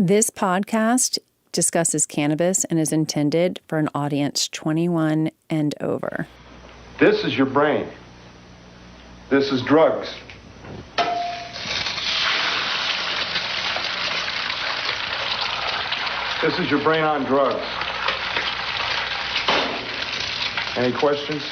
This podcast discusses cannabis and is intended for an audience 21 and over. This is your brain. This is drugs. This is your brain on drugs. Any questions?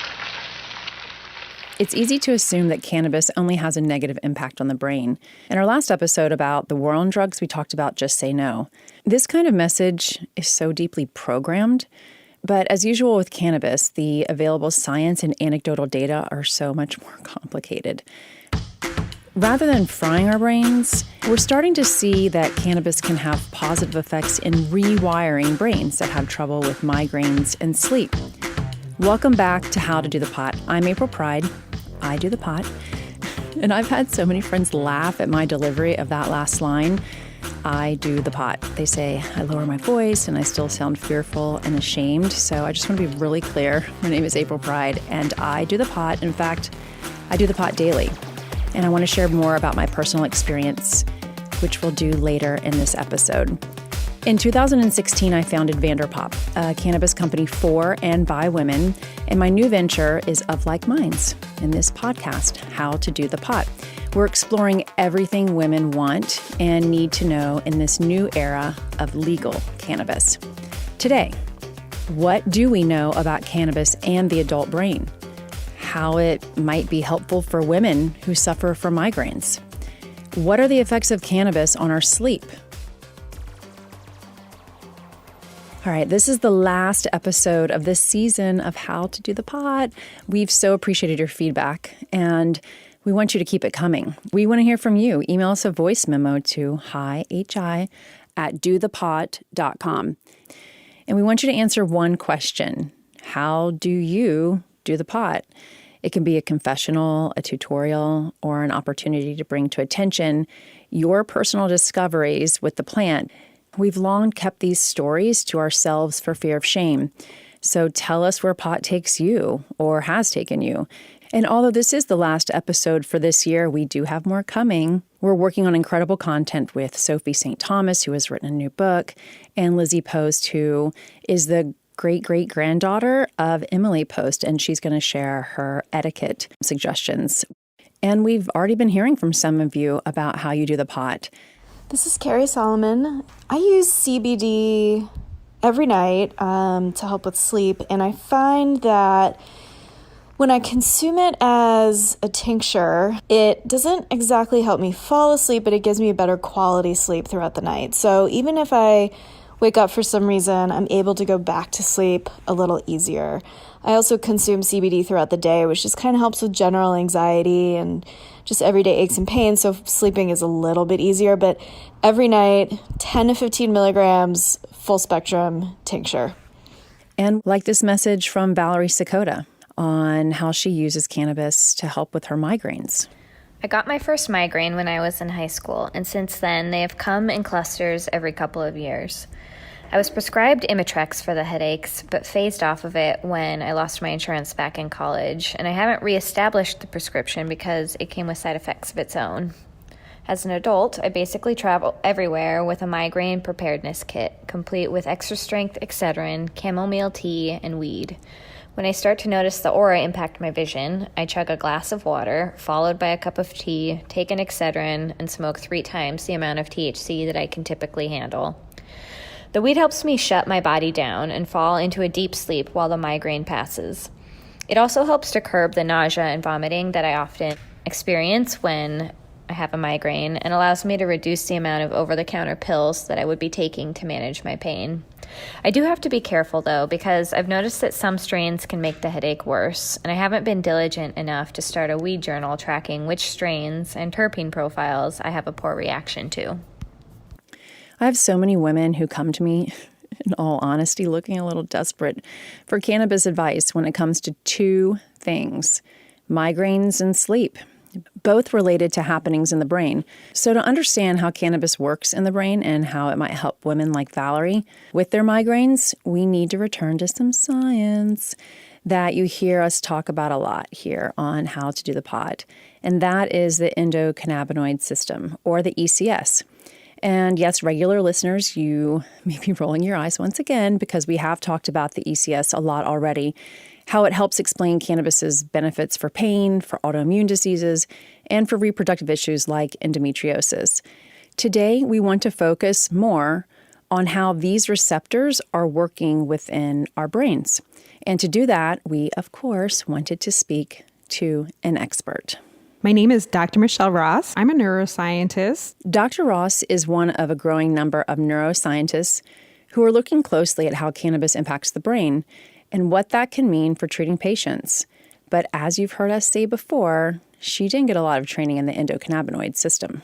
It's easy to assume that cannabis only has a negative impact on the brain. In our last episode about the war on drugs, we talked about just say no. This kind of message is so deeply programmed, but as usual with cannabis, the available science and anecdotal data are so much more complicated. Rather than frying our brains, we're starting to see that cannabis can have positive effects in rewiring brains that have trouble with migraines and sleep. Welcome back to How to Do the Pot. I'm April Pride. I do the pot. And I've had so many friends laugh at my delivery of that last line. I do the pot. They say I lower my voice and I still sound fearful and ashamed. So I just want to be really clear. My name is April Pride and I do the pot. In fact, I do the pot daily. And I want to share more about my personal experience, which we'll do later in this episode. In 2016, I founded Vanderpop, a cannabis company for and by women, and my new venture is Of Like Minds in this podcast, How to Do the Pot. We're exploring everything women want and need to know in this new era of legal cannabis. Today, what do we know about cannabis and the adult brain? How it might be helpful for women who suffer from migraines? What are the effects of cannabis on our sleep? All right, this is the last episode of this season of How to Do the Pot. We've so appreciated your feedback, and we want you to keep it coming. We want to hear from you. Email us a voice memo to hi@dothepot.com. And we want you to answer one question. How do you do the pot? It can be a confessional, a tutorial, or an opportunity to bring to attention your personal discoveries with the plant. We've long kept these stories to ourselves for fear of shame. So tell us where pot takes you or has taken you. And although this is the last episode for this year, we do have more coming. We're working on incredible content with Sophie St. Thomas, who has written a new book, and Lizzie Post, who is the great-great-granddaughter of Emily Post, and she's going to share her etiquette suggestions. And we've already been hearing from some of you about how you do the pot. This is Carrie Solomon. I use CBD every night to help with sleep, and I find that when I consume it as a tincture, it doesn't exactly help me fall asleep, but it gives me a better quality sleep throughout the night. So even if I wake up for some reason, I'm able to go back to sleep a little easier. I also consume CBD throughout the day, which just kind of helps with general anxiety and just everyday aches and pains, so sleeping is a little bit easier. But every night, 10 to 15 milligrams, full spectrum tincture. And like this message from Valarie Šakota on how she uses cannabis to help with her migraines. I got my first migraine when I was in high school, and since then they have come in clusters every couple of years. I was prescribed Imitrex for the headaches, but phased off of it when I lost my insurance back in college, and I haven't reestablished the prescription because it came with side effects of its own. As an adult, I basically travel everywhere with a migraine preparedness kit, complete with extra-strength Excedrin, chamomile tea, and weed. When I start to notice the aura impact my vision, I chug a glass of water, followed by a cup of tea, take an Excedrin, and smoke 3 times the amount of THC that I can typically handle. The weed helps me shut my body down and fall into a deep sleep while the migraine passes. It also helps to curb the nausea and vomiting that I often experience when I have a migraine, and allows me to reduce the amount of over-the-counter pills that I would be taking to manage my pain. I do have to be careful, though, because I've noticed that some strains can make the headache worse, and I haven't been diligent enough to start a weed journal tracking which strains and terpene profiles I have a poor reaction to. I have so many women who come to me, in all honesty, looking a little desperate for cannabis advice when it comes to 2 things: migraines and sleep, both related to happenings in the brain. So to understand how cannabis works in the brain and how it might help women like Valarie with their migraines, we need to return to some science that you hear us talk about a lot here on How to Do the Pot, and that is the endocannabinoid system, or the ECS. And yes, regular listeners, you may be rolling your eyes once again because we have talked about the ECS a lot already, how it helps explain cannabis's benefits for pain, for autoimmune diseases, and for reproductive issues like endometriosis. Today, we want to focus more on how these receptors are working within our brains. And to do that, we, of course, wanted to speak to an expert. My name is Dr. Michelle Ross. I'm a neuroscientist. Dr. Ross is one of a growing number of neuroscientists who are looking closely at how cannabis impacts the brain and what that can mean for treating patients. But as you've heard us say before, she didn't get a lot of training in the endocannabinoid system.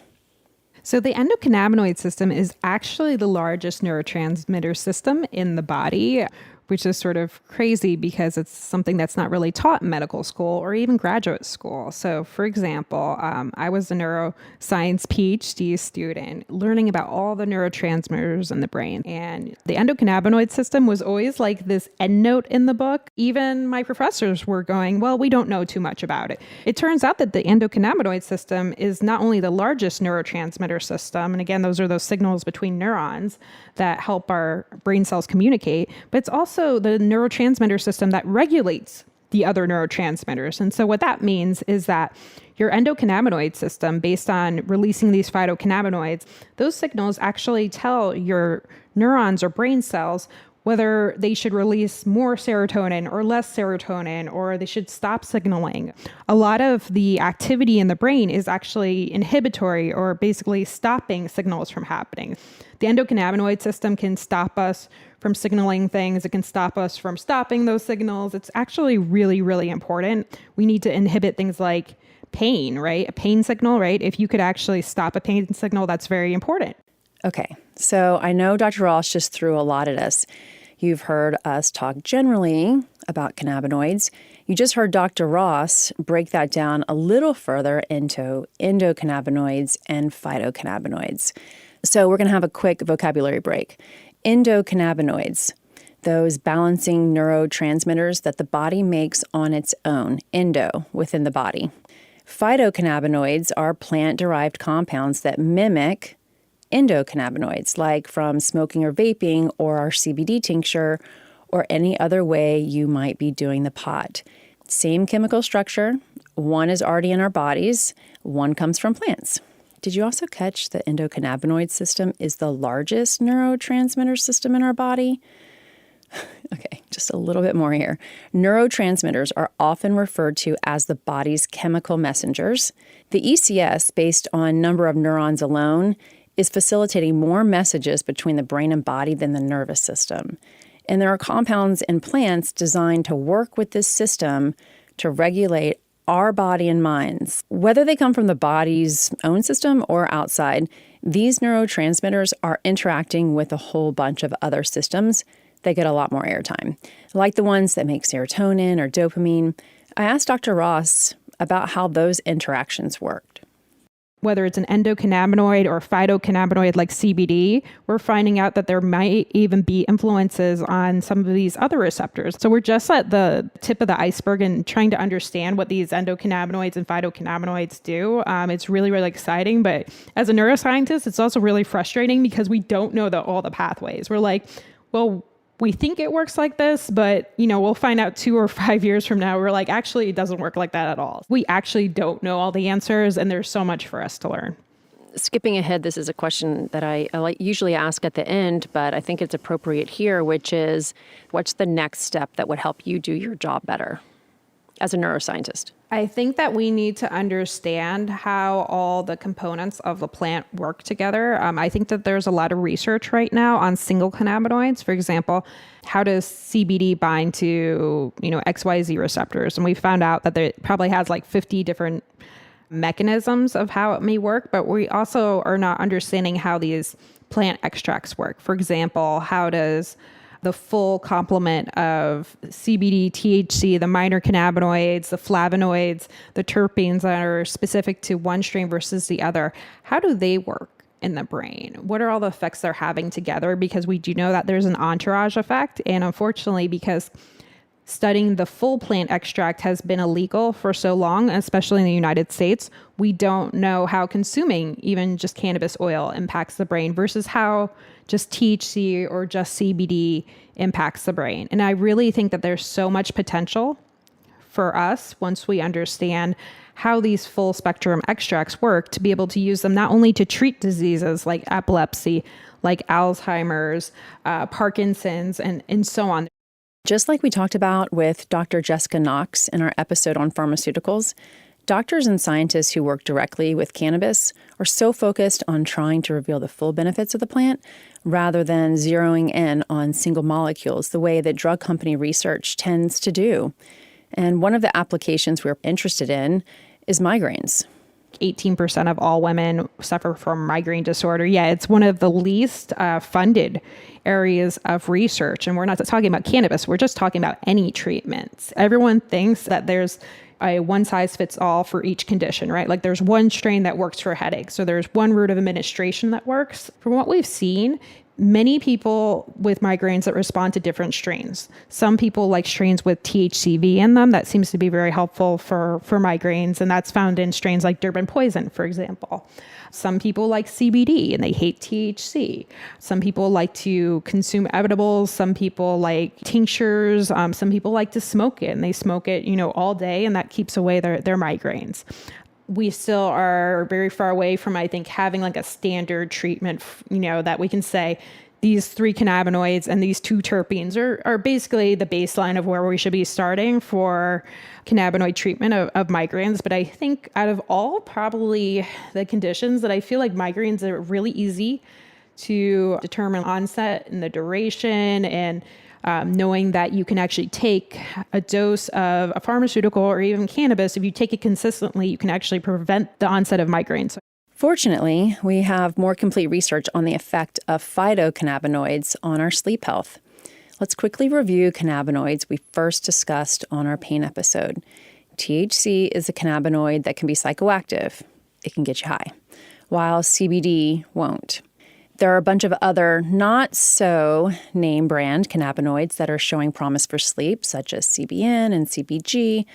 So the endocannabinoid system is actually the largest neurotransmitter system in the body, which is sort of crazy because it's something that's not really taught in medical school or even graduate school. So for example, I was a neuroscience PhD student learning about all the neurotransmitters in the brain. And the endocannabinoid system was always like this endnote in the book. Even my professors were going, well, we don't know too much about it. It turns out that the endocannabinoid system is not only the largest neurotransmitter system, and again, those are those signals between neurons that help our brain cells communicate, but it's also the neurotransmitter system that regulates the other neurotransmitters. And so what that means is that your endocannabinoid system, based on releasing these phytocannabinoids, those signals actually tell your neurons or brain cells whether they should release more serotonin or less serotonin, or they should stop signaling. A lot of the activity in the brain is actually inhibitory, or basically stopping signals from happening. The endocannabinoid system can stop us from signaling things. It can stop us from stopping those signals. It's actually really, really important. We need to inhibit things like pain, right? A pain signal, right? If you could actually stop a pain signal, that's very important. Okay, so I know Dr. Ross just threw a lot at us. You've heard us talk generally about cannabinoids. You just heard Dr. Ross break that down a little further into endocannabinoids and phytocannabinoids. So we're going to have a quick vocabulary break. Endocannabinoids, those balancing neurotransmitters that the body makes on its own, endo, within the body. Phytocannabinoids are plant-derived compounds that mimic endocannabinoids, like from smoking or vaping or our CBD tincture or any other way you might be doing the pot. Same chemical structure. One is already in our bodies. One comes from plants. Did you also catch the endocannabinoid system is the largest neurotransmitter system in our body? Okay, just a little bit more here. Neurotransmitters are often referred to as the body's chemical messengers. The ECS, based on number of neurons alone, is facilitating more messages between the brain and body than the nervous system. And there are compounds in plants designed to work with this system to regulate our body and minds. Whether they come from the body's own system or outside, these neurotransmitters are interacting with a whole bunch of other systems that get a lot more airtime, like the ones that make serotonin or dopamine. I asked Dr. Ross about how those interactions worked. Whether it's an endocannabinoid or phytocannabinoid like CBD, we're finding out that there might even be influences on some of these other receptors. So we're just at the tip of the iceberg and trying to understand what these endocannabinoids and phytocannabinoids do. It's really, really exciting. But as a neuroscientist, it's also really frustrating because we don't know all the pathways. We're like, well, we think it works like this, but we'll find out 2 or 5 years from now. We're like, actually, it doesn't work like that at all. We actually don't know all the answers, and there's so much for us to learn. Skipping ahead, this is a question that I usually ask at the end, but I think it's appropriate here, which is, what's the next step that would help you do your job better as a neuroscientist? I think that we need to understand how all the components of the plant work together. I think that there's a lot of research right now on single cannabinoids. For example, how does CBD bind to, XYZ receptors? And we found out that it probably has like 50 different mechanisms of how it may work, but we also are not understanding how these plant extracts work. For example, how does the full complement of CBD, THC, the minor cannabinoids, the flavonoids, the terpenes that are specific to one strain versus the other, how do they work in the brain? What are all the effects they're having together? Because we do know that there's an entourage effect. And unfortunately, because studying the full plant extract has been illegal for so long, especially in the United States, we don't know how consuming even just cannabis oil impacts the brain versus how just THC or just CBD impacts the brain. And I really think that there's so much potential for us once we understand how these full spectrum extracts work to be able to use them not only to treat diseases like epilepsy, like Alzheimer's, Parkinson's, and so on. Just like we talked about with Dr. Jessica Knox in our episode on pharmaceuticals, doctors and scientists who work directly with cannabis are so focused on trying to reveal the full benefits of the plant rather than zeroing in on single molecules the way that drug company research tends to do. And one of the applications we're interested in is migraines. 18% of all women suffer from migraine disorder. Yeah, it's one of the least funded areas of research. And we're not talking about cannabis. We're just talking about any treatments. Everyone thinks that there's a one size fits all for each condition, right? Like there's one strain that works for headaches. So there's one route of administration that works. From what we've seen, many people with migraines that respond to different strains. Some people like strains with THCV in them. That seems to be very helpful for migraines, and that's found in strains like Durban poison, for example. Some people like CBD and they hate THC. Some people like to consume edibles. Some people like tinctures. Some people like to smoke it, and they smoke it, all day, and that keeps away their migraines. We still are very far away from, I think, having like a standard treatment, that we can say these 3 cannabinoids and these 2 terpenes are basically the baseline of where we should be starting for cannabinoid treatment of migraines. But I think out of all probably the conditions that I feel like migraines are really easy to determine onset and the duration, and knowing that you can actually take a dose of a pharmaceutical or even cannabis. If you take it consistently, you can actually prevent the onset of migraines. Fortunately, we have more complete research on the effect of phytocannabinoids on our sleep health. Let's quickly review cannabinoids we first discussed on our pain episode. THC is a cannabinoid that can be psychoactive. It can get you high, while CBD won't. There are a bunch of other not-so-name brand cannabinoids that are showing promise for sleep, such as CBN and CBG.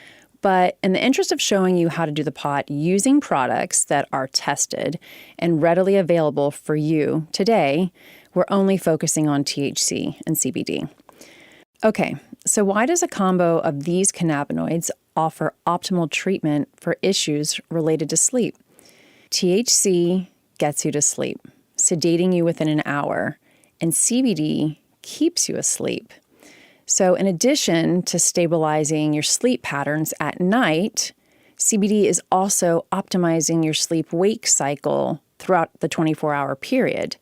But in the interest of showing you how to do the pot using products that are tested and readily available for you today, we're only focusing on THC and CBD. Okay, so why does a combo of these cannabinoids offer optimal treatment for issues related to sleep? THC gets you to sleep, sedating you within an hour, and CBD keeps you asleep. So in addition to stabilizing your sleep patterns at night, CBD is also optimizing your sleep-wake cycle throughout the 24-hour period.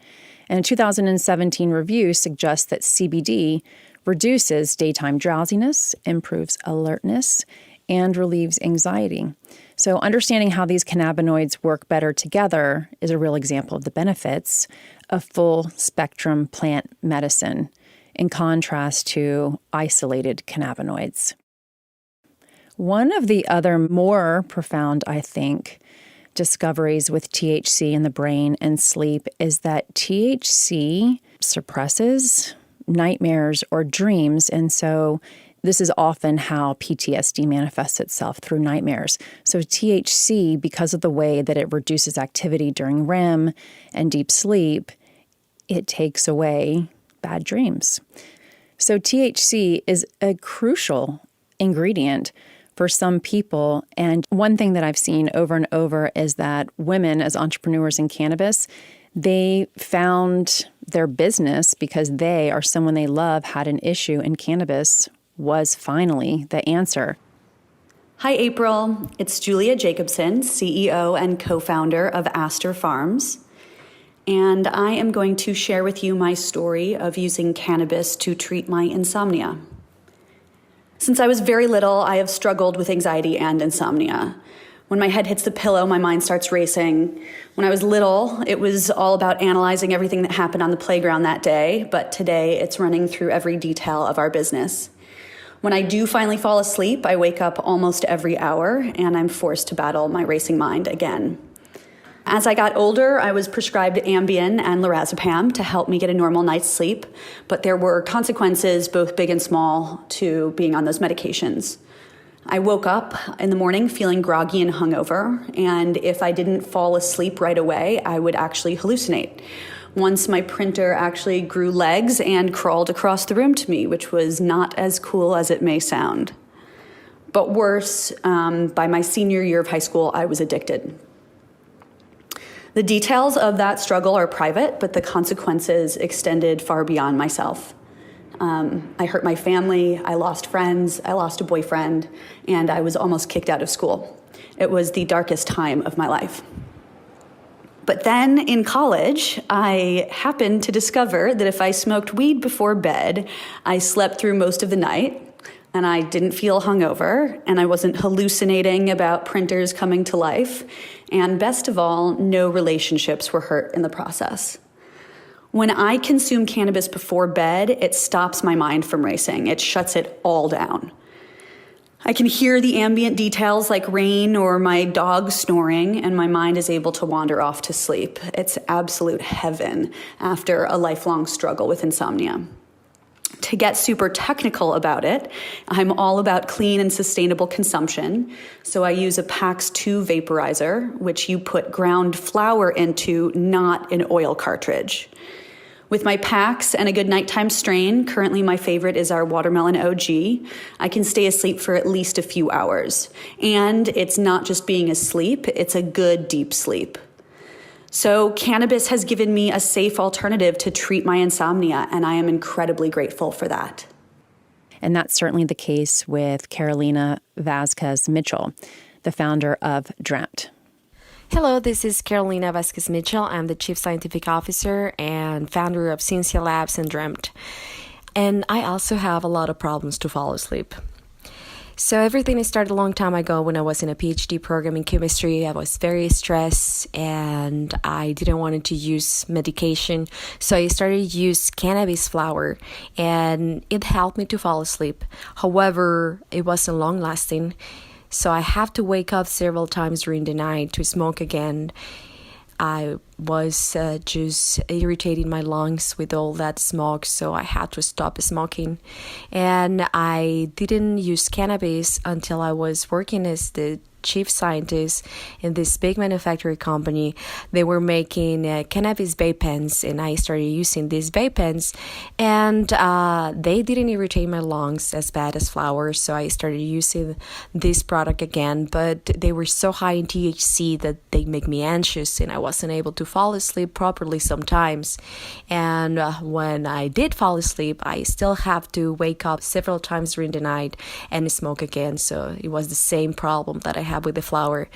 And a 2017 review suggests that CBD reduces daytime drowsiness, improves alertness, and relieves anxiety. So understanding how these cannabinoids work better together is a real example of the benefits of full-spectrum plant medicine, in contrast to isolated cannabinoids. One of the other more profound, I think, discoveries with THC in the brain and sleep is that THC suppresses nightmares or dreams, and so this is often how PTSD manifests itself, through nightmares. So THC, because of the way that it reduces activity during REM and deep sleep, it takes away bad dreams. So THC is a crucial ingredient for some people. And one thing that I've seen over and over is that women, as entrepreneurs in cannabis, they found their business because they or someone they love had an issue, and cannabis was finally the answer. Hi, April. It's Julia Jacobson, CEO and co-founder of Astor Farms. And I am going to share with you my story of using cannabis to treat my insomnia. Since I was very little, I have struggled with anxiety and insomnia. When my head hits the pillow, my mind starts racing. When I was little, it was all about analyzing everything that happened on the playground that day, but today it's running through every detail of our business. When I do finally fall asleep, I wake up almost every hour, and I'm forced to battle my racing mind again. As I got older, I was prescribed Ambien and lorazepam to help me get a normal night's sleep, but there were consequences, both big and small, to being on those medications. I woke up in the morning feeling groggy and hungover, and if I didn't fall asleep right away, I would actually hallucinate. Once my printer actually grew legs and crawled across the room to me, which was not as cool as it may sound. But worse, by my senior year of high school, I was addicted. The details of that struggle are private, but the consequences extended far beyond myself. I hurt my family, I lost friends, I lost a boyfriend, and I was almost kicked out of school. It was the darkest time of my life. But then in college, I happened to discover that if I smoked weed before bed, I slept through most of the night, and I didn't feel hungover, and I wasn't hallucinating about printers coming to life, and best of all, no relationships were hurt in the process. When I consume cannabis before bed, it stops my mind from racing. It shuts it all down. I can hear the ambient details like rain or my dog snoring, and my mind is able to wander off to sleep. It's absolute heaven after a lifelong struggle with insomnia. To get super technical about it, I'm all about clean and sustainable consumption. So I use a PAX 2 vaporizer, which you put ground flower into, not an oil cartridge. With my packs and a good nighttime strain, currently my favorite is our Watermelon OG, I can stay asleep for at least a few hours. And it's not just being asleep, it's a good deep sleep. So cannabis has given me a safe alternative to treat my insomnia, and I am incredibly grateful for that. And that's certainly the case with Carolina Vazquez Mitchell, the founder of Dreamt. Hello, this is Carolina Vazquez Mitchell. I'm the Chief Scientific Officer and founder of Cincia Labs and Dreamt. And I also have a lot of problems to fall asleep. So everything started a long time ago when I was in a PhD program in chemistry. I was very stressed and I didn't want to use medication. So I started to use cannabis flower and it helped me to fall asleep. However, it wasn't long lasting. So I have to wake up several times during the night to smoke again. I was just irritating my lungs with all that smoke, so I had to stop smoking. And I didn't use cannabis until I was working as the chief scientist in this big manufacturing company. They were making cannabis vape pens, and I started using these vape pens, and they didn't irritate my lungs as bad as flower, so I started using this product again, but they were so high in THC that they make me anxious, and I wasn't able to fall asleep properly sometimes. And when I did fall asleep, I still have to wake up several times during the night and smoke again, so it was the same problem that I have with the flower.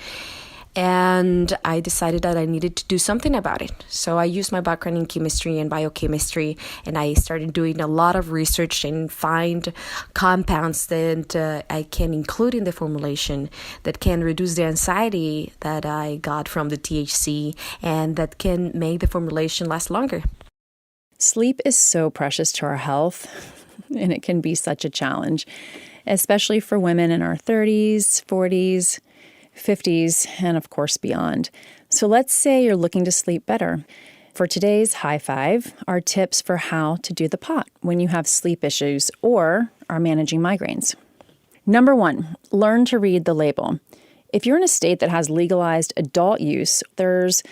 And I decided that I needed to do something about it. So I used my background in chemistry and biochemistry, and I started doing a lot of research and find compounds that I can include in the formulation that can reduce the anxiety that I got from the THC and that can make the formulation last longer. Sleep is so precious to our health, and it can be such a challenge, especially for women in our 30s, 40s, 50s, and of course beyond. So let's say you're looking to sleep better. For today's High Five are tips for how to do the pot when you have sleep issues or are managing migraines. Number 1, learn to read the label. If you're in a state that has legalized adult use, there's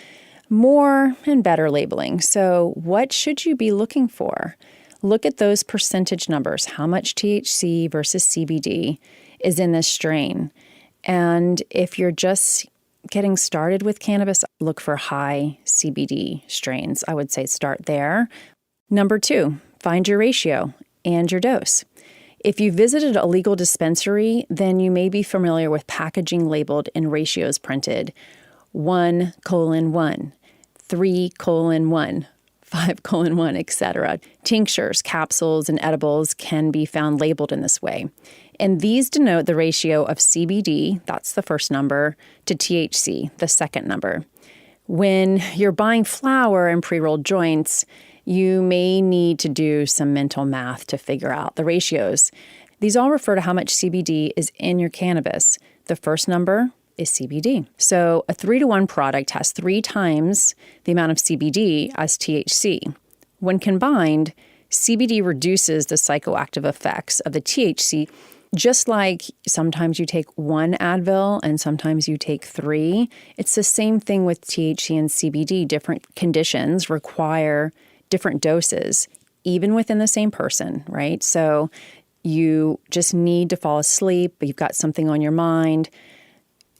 more and better labeling. So what should you be looking for? Look at those percentage numbers. How much THC versus CBD is in this strain? And if you're just getting started with cannabis, look for high CBD strains. I would say start there. Number 2, find your ratio and your dose. If you visited a legal dispensary, then you may be familiar with packaging labeled in ratios printed 1:1, 3:1, 5:1, etc. Tinctures, capsules, and edibles can be found labeled in this way. And these denote the ratio of CBD, that's the first number, to THC, the second number. When you're buying flower and pre-rolled joints, you may need to do some mental math to figure out the ratios. These all refer to how much CBD is in your cannabis. The first number is CBD. So a 3-to-1 product has 3 times the amount of CBD as THC. When combined, CBD reduces the psychoactive effects of the THC. Just like sometimes you take 1 Advil and sometimes you take 3, it's the same thing with THC and CBD. Different conditions require different doses, even within the same person, right? So you just need to fall asleep, but you've got something on your mind.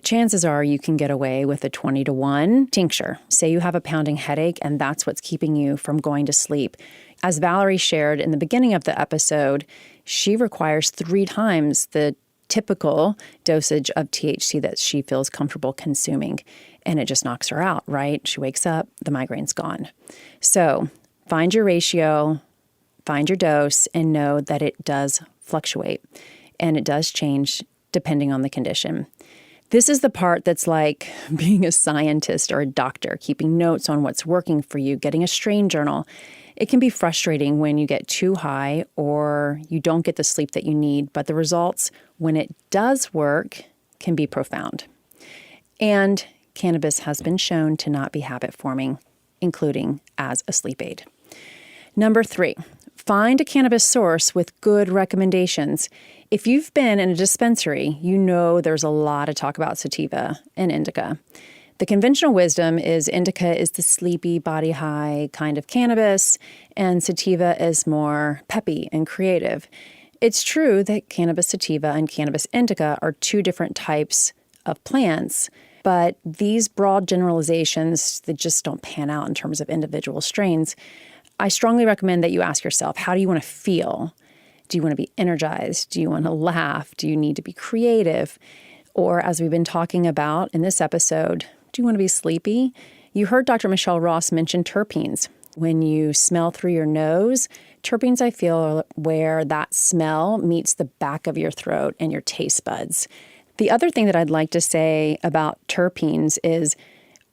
Chances are you can get away with a 20-to-1 tincture. Say you have a pounding headache and that's what's keeping you from going to sleep. As Valarie shared in the beginning of the episode, she requires 3 times the typical dosage of THC that she feels comfortable consuming, and it just knocks her out, right? She wakes up, the migraine's gone. So find your ratio, find your dose, and know that it does fluctuate, and it does change depending on the condition. This is the part that's like being a scientist or a doctor, keeping notes on what's working for you, getting a strain journal. It can be frustrating when you get too high or you don't get the sleep that you need, but the results, when it does work, can be profound. And cannabis has been shown to not be habit-forming, including as a sleep aid. Number 3, find a cannabis source with good recommendations. If you've been in a dispensary, you know there's a lot of talk about sativa and indica. The conventional wisdom is indica is the sleepy, body high kind of cannabis, and sativa is more peppy and creative. It's true that cannabis sativa and cannabis indica are 2 different types of plants, but these broad generalizations, they just don't pan out in terms of individual strains. I strongly recommend that you ask yourself, how do you want to feel? Do you want to be energized? Do you want to laugh? Do you need to be creative? Or as we've been talking about in this episode, do you want to be sleepy? You heard Dr. Michelle Ross mention terpenes. When you smell through your nose, terpenes, I feel, are where that smell meets the back of your throat and your taste buds. The other thing that I'd like to say about terpenes is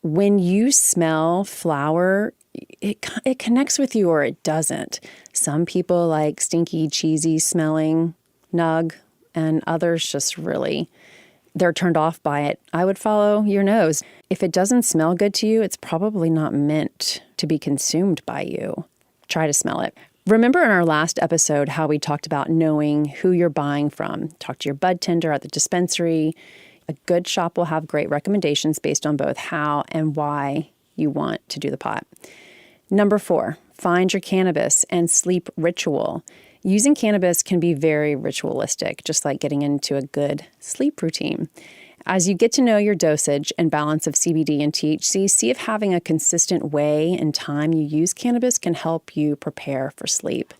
when you smell flower, it connects with you or it doesn't. Some people like stinky, cheesy smelling nug, and others just really, they're turned off by it. I would follow your nose. If it doesn't smell good to you, it's probably not meant to be consumed by you. Try to smell it. Remember in our last episode how we talked about knowing who you're buying from. Talk to your bud tender at the dispensary. A good shop will have great recommendations based on both how and why you want to do the pot. Number 4, find your cannabis and sleep ritual. Using cannabis can be very ritualistic, just like getting into a good sleep routine. As you get to know your dosage and balance of CBD and THC, see if having a consistent way and time you use cannabis can help you prepare for sleep.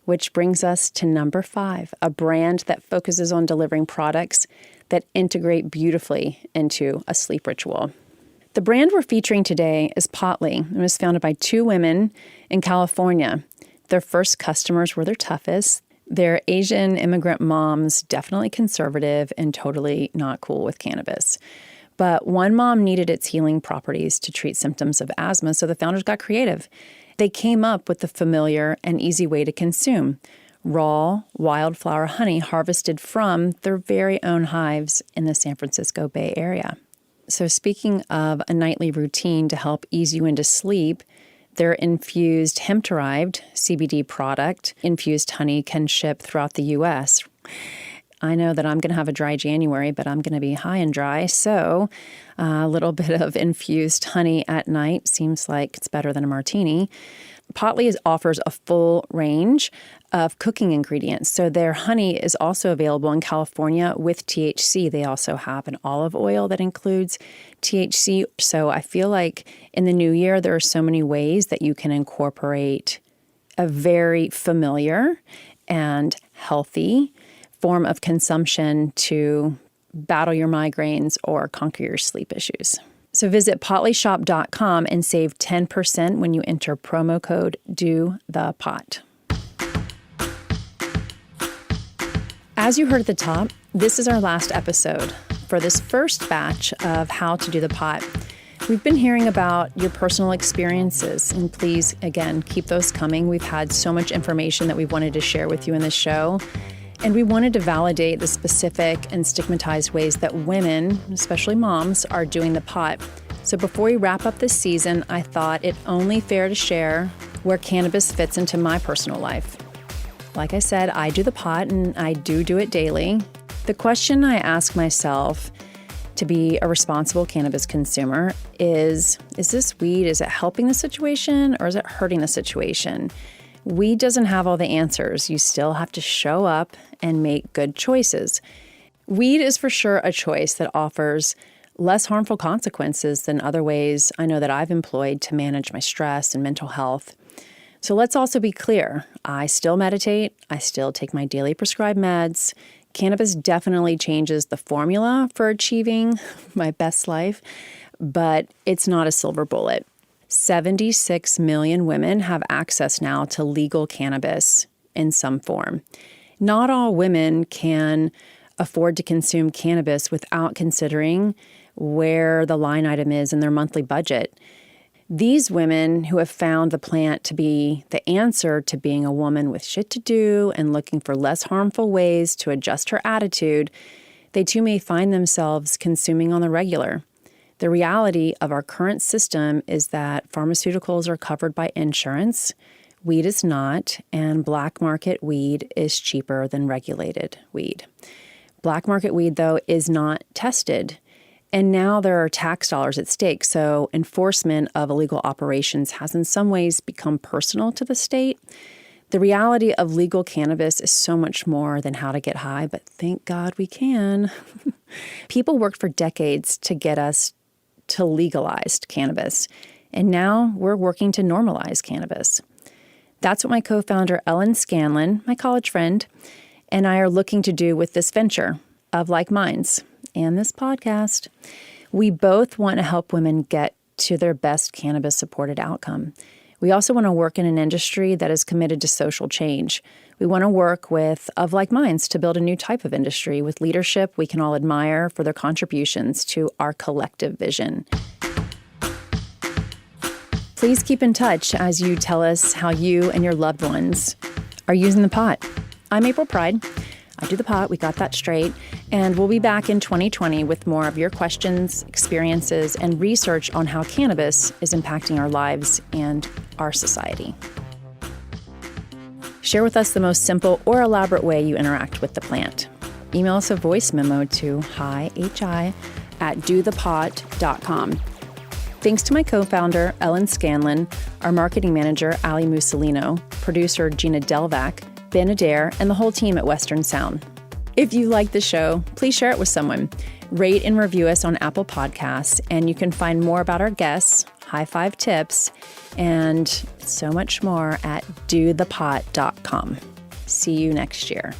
Which brings us to number 5, a brand that focuses on delivering products that integrate beautifully into a sleep ritual. The brand we're featuring today is Potly and was founded by 2 women in California. Their first customers were their toughest. They're Asian immigrant moms, definitely conservative and totally not cool with cannabis. But one mom needed its healing properties to treat symptoms of asthma, so the founders got creative. They came up with the familiar and easy way to consume: raw wildflower honey harvested from their very own hives in the San Francisco Bay Area. So speaking of a nightly routine to help ease you into sleep, their infused hemp-derived CBD product, infused honey, can ship throughout the U.S. I know that I'm going to have a dry January, but I'm going to be high and dry, so a little bit of infused honey at night seems like it's better than a martini. Potly offers a full range of cooking ingredients. So their honey is also available in California with THC. They also have an olive oil that includes THC. So I feel like in the new year, there are so many ways that you can incorporate a very familiar and healthy form of consumption to battle your migraines or conquer your sleep issues. So visit potlyshop.com and save 10% when you enter promo code DOTHEPOT. As you heard at the top, this is our last episode for this first batch of How to Do the Pot. We've been hearing about your personal experiences, and please, again, keep those coming. We've had so much information that we've wanted to share with you in this show. And we wanted to validate the specific and stigmatized ways that women, especially moms, are doing the pot. So before we wrap up this season, I thought it only fair to share where cannabis fits into my personal life. Like I said, I do the pot and I do it daily. The question I ask myself to be a responsible cannabis consumer is this weed, is it helping the situation or is it hurting the situation? Weed doesn't have all the answers. You still have to show up and make good choices. Weed is for sure a choice that offers less harmful consequences than other ways I know that I've employed to manage my stress and mental health. So let's also be clear. I still meditate. I still take my daily prescribed meds. Cannabis definitely changes the formula for achieving my best life, but it's not a silver bullet. 76 million women have access now to legal cannabis in some form. Not all women can afford to consume cannabis without considering where the line item is in their monthly budget. These women who have found the plant to be the answer to being a woman with shit to do and looking for less harmful ways to adjust her attitude, they too may find themselves consuming on the regular. The reality of our current system is that pharmaceuticals are covered by insurance, weed is not, and black market weed is cheaper than regulated weed. Black market weed, though, is not tested. And now there are tax dollars at stake, so enforcement of illegal operations has in some ways become personal to the state. The reality of legal cannabis is so much more than how to get high, but thank God we can. People worked for decades to get us to legalize cannabis, and now we're working to normalize cannabis. That's what my co-founder Ellen Scanlon, my college friend, and I are looking to do with this venture of Like Minds and this podcast. We both want to help women get to their best cannabis-supported outcome. We also want to work in an industry that is committed to social change. We want to work with Of Like Minds to build a new type of industry with leadership we can all admire for their contributions to our collective vision. Please keep in touch as you tell us how you and your loved ones are using the pot. I'm April Pride. I do the pot, we got that straight, and we'll be back in 2020 with more of your questions, experiences, and research on how cannabis is impacting our lives and our society. Share with us the most simple or elaborate way you interact with the plant. Email us a voice memo to hi@dothepot.com. Thanks to my co-founder, Ellen Scanlon, our marketing manager, Ali Mussolino, producer, Gina Delvac, Ben Adair, and the whole team at Western Sound. If you like the show, please share it with someone. Rate and review us on Apple Podcasts, and you can find more about our guests, high five tips, and so much more at dothepot.com. See you next year.